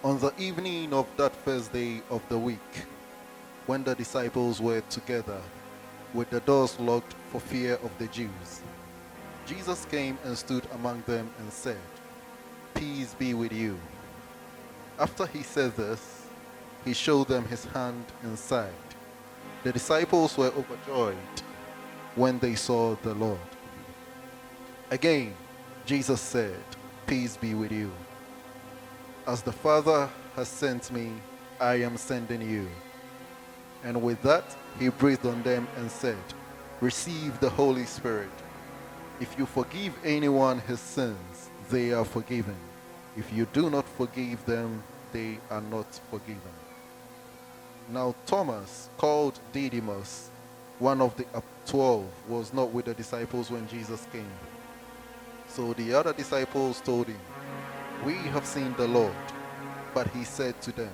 On the evening of that first day of the week, when the disciples were together, with the doors locked for fear of the Jews, Jesus came and stood among them and said, "Peace be with you." After he said this, he showed them his hand and side. The disciples were overjoyed when they saw the Lord. Again, Jesus said, "Peace be with you. As the Father has sent me, I am sending you." And with that, he breathed on them and said, "Receive the Holy Spirit. If you forgive anyone his sins, they are forgiven. If you do not forgive them, they are not forgiven." Now Thomas, called Didymus, one of the 12, was not with the disciples when Jesus came. So the other disciples told him, "We have seen the Lord." But he said to them,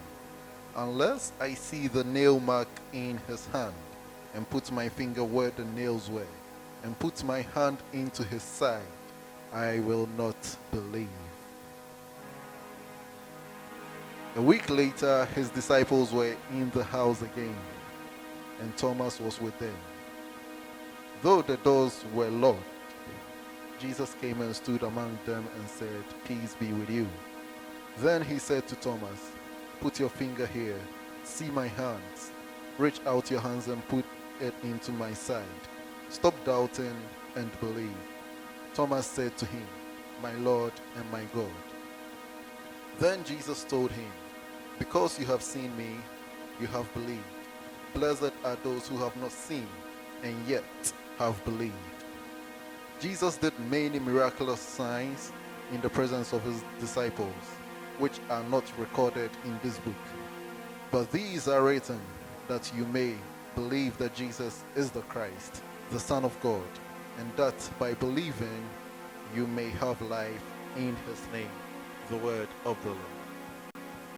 "Unless I see the nail mark in his hand, and put my finger where the nails were, and put my hand into his side, I will not believe." A week later, his disciples were in the house again, and Thomas was with them. Though the doors were locked, Jesus came and stood among them and said, "Peace be with you." Then he said to Thomas, "Put your finger here, see my hands. Reach out your hands and put it into my side. Stop doubting and believe." Thomas said to him, "My Lord and my God." Then Jesus told him, "Because you have seen me, you have believed. Blessed are those who have not seen and yet have believed." Jesus did many miraculous signs in the presence of his disciples, which are not recorded in this book. But these are written that you may believe that Jesus is the Christ, the Son of God, and that by believing you may have life in his name. The word of the Lord.